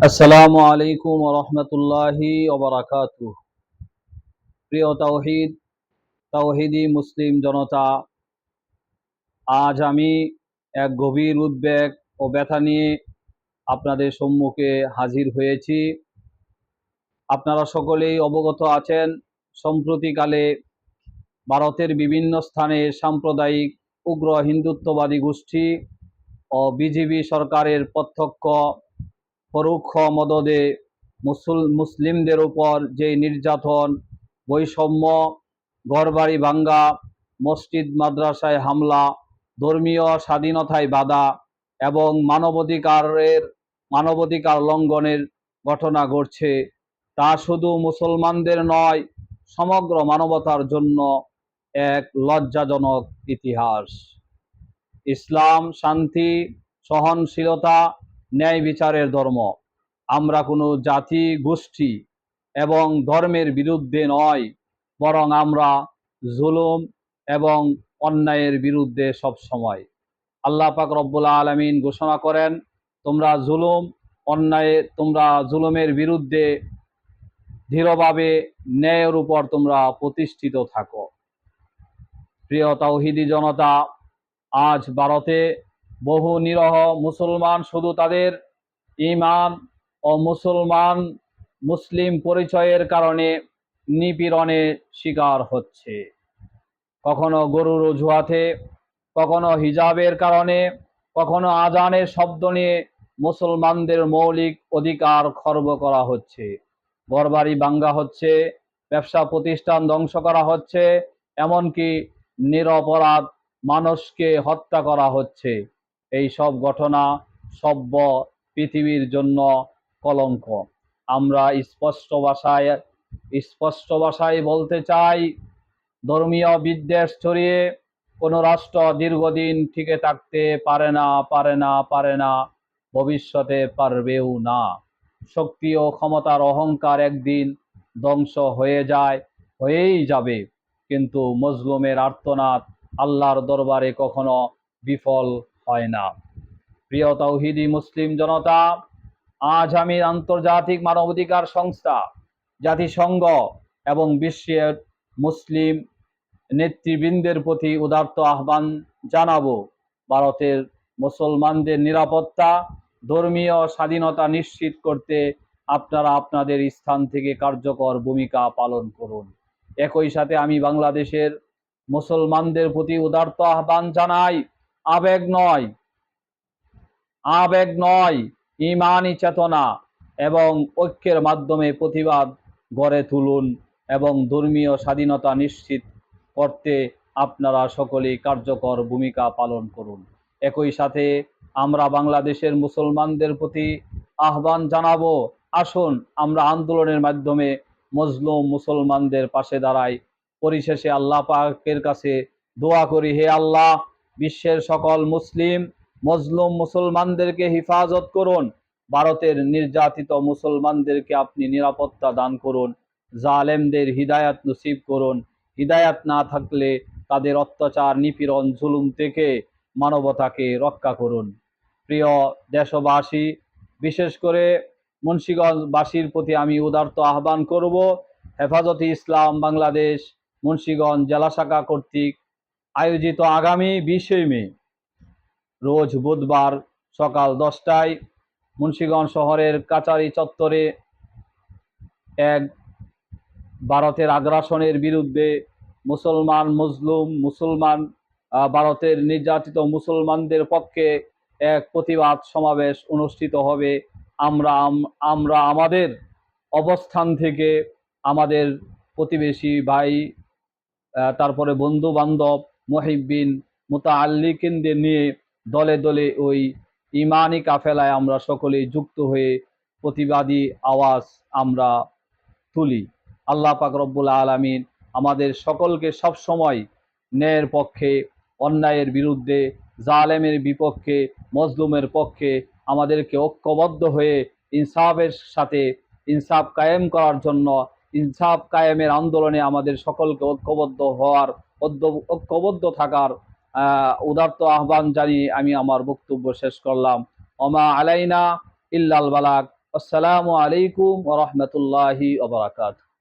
আসসালামু আলাইকুম ওয়া রাহমাতুল্লাহি ওয়া বারাকাতুহু। প্রিয় তাওহীদি মুসলিম জনতা, আজ আমি এক গভীর উদ্বেগ ও ব্যথা নিয়ে আপনাদের সম্মুখে হাজির হয়েছি। আপনারা সকলেই অবগত আছেন, সম্প্রতিকালে ভারতের বিভিন্ন স্থানে সাম্প্রদায়িক উগ্র হিন্দুত্ববাদী গোষ্ঠী ও বিজেপি সরকারের প্রত্যক্ষ পরোক্ষ মদদে মুসলিমদের উপর যে নির্যাতন, বৈষম্য, ঘরবাড়ি ভাঙ্গা, মসজিদ মাদ্রাসায় হামলা, ধর্মীয় স্বাধীনতায় বাধা এবং মানবাধিকার লঙ্ঘনের ঘটনা ঘটছে, তা শুধু মুসলমানদের নয়, সমগ্র মানবতার জন্য এক লজ্জাজনক ইতিহাস। ইসলাম শান্তি, সহনশীলতা, ন্যায় বিচারের ধর্ম। আমরা কোনো জাতি, গোষ্ঠী এবং ধর্মের বিরুদ্ধে নয়, বরং আমরা জুলুম এবং অন্যায়ের বিরুদ্ধে সবসময়। আল্লাহ পাক রব্বুল আলামিন ঘোষণা করেন, তোমরা জুলুমের বিরুদ্ধে দৃঢ়ভাবে ন্যায়ের উপর তোমরা প্রতিষ্ঠিত থাকো। প্রিয় তাওহীদি জনতা, আজ ভারতে বহু নিরহ মুসলমান শুধু তাদের ঈমান ও মুসলিম পরিচয়ের কারণে নিপীড়নে শিকার হচ্ছে। কখনো গরুর অজুহাতে, কখনো হিজাবের কারণে, কখনো আজানের শব্দ নিয়ে মুসলমানদের মৌলিক অধিকার খর্ব করা হচ্ছে। ঘরবাড়ি ভাঙ্গা হচ্ছে, ব্যবসা প্রতিষ্ঠান ধ্বংস করা হচ্ছে, এমনকি নিরপরাধ মানুষকে হত্যা করা হচ্ছে। এই সব ঘটনা সভ্য পৃথিবীর জন্য কলঙ্ক। আমরা স্পষ্ট ভাষায় বলতে চাই, ধর্মীয় বিদ্বেষ ছড়িয়ে কোনো রাষ্ট্র দীর্ঘদিন টিকে থাকতে পারে না, ভবিষ্যতে পারবেও না। শক্তি ও ক্ষমতার অহংকার একদিন ধ্বংস হয়েই যাবে, কিন্তু মজলুমের আর্তনাদ আল্লাহর দরবারে কখনো বিফল হয় না। প্রিয় তাওহীদি মুসলিম জনতা, আজ আমি আন্তর্জাতিক মানবাধিকার সংস্থা, জাতিসংঘ এবং বিশ্বের মুসলিম নেতৃবৃন্দের প্রতি উদাত্ত আহ্বান জানাবো। ভারতের মুসলমানদের নিরাপত্তা, ধর্মীয় স্বাধীনতা নিশ্চিত করতে আপনারা আপনাদের স্থান থেকে কার্যকর ভূমিকা পালন করুন। একই সাথে আমি বাংলাদেশের মুসলমানদের প্রতি উদাত্ত আহ্বান জানাই, আবেগ নয়, ঈমানি চেতনা এবং ঐক্যের মাধ্যমে প্রতিবাদ গড়ে তুলুন এবং ধর্মীয় স্বাধীনতা নিশ্চিত করতে আপনারা সকলেই কার্যকর ভূমিকা পালন করুন। একই সাথে আমরা বাংলাদেশের মুসলমানদের প্রতি আহ্বান জানাবো, আসুন আমরা আন্দোলনের মাধ্যমে মজলুম মুসলমানদের পাশে দাঁড়াই। পরিশেষে আল্লাহ পাকের কাছে দোয়া করি, হে আল্লাহ, বিশ্বের সকল মজলুম মুসলমানদেরকে হিফাজত করুন। ভারতের নির্যাতিত মুসলমানদেরকে আপনি নিরাপত্তা দান করুন। জালেমদের হিদায়াত নসিব করুন। হিদায়াত না থাকলে তাদের অত্যাচার, নিপীড়ন, জুলুম থেকে মানবতাকে রক্ষা করুন। প্রিয় দেশবাসী, বিশেষ করে মুন্সিগঞ্জবাসীর প্রতি আমি উদারত আহ্বান করব, হেফাজতে ইসলাম বাংলাদেশ মুন্সিগঞ্জ জেলা শাখা কর্তৃক আয়োজিত আগামী 20 মে রোজ বুধবার সকাল 10টায় মুন্সিগঞ্জ শহরের কাচারি চত্বরে এক ভারতের আগ্রাসনের বিরুদ্ধে ভারতের নির্যাতিত মুসলমানদের পক্ষে এক প্রতিবাদ সমাবেশ অনুষ্ঠিত হবে। আমরা আমাদের অবস্থান থেকে আমাদের প্রতিবেশী ভাই, তারপরে বন্ধু বান্ধব, মুহিব্বিন, মুতাআল্লিকিনদের নিয়ে দলে দলে ওই ইমানি কাফেলায় আমরা সকলেই যুক্ত হয়ে প্রতিবাদী আওয়াজ আমরা তুলি। আল্লাহ পাক রব্বুল আলামিন আমাদের সকলকে সবসময় ন্যায়ের পক্ষে, অন্যায়ের বিরুদ্ধে, জালেমের বিপক্ষে, মজলুমের পক্ষে আমাদেরকে ঐক্যবদ্ধ হয়ে ইনসাফের সাথে ইনসাফ কায়েম করার জন্য, ইনসাফ কায়েমের আন্দোলনে আমাদের সকলকে ঐক্যবদ্ধ থাকার উদাত্ত আহ্বান জানিয়ে আমি আমার বক্তব্য শেষ করলাম। ওমা আলাইনা ইল্লাল বালাগ। আসসালামু আলাইকুম ওয়া রাহমাতুল্লাহি ওয়া বারাকাতুহু।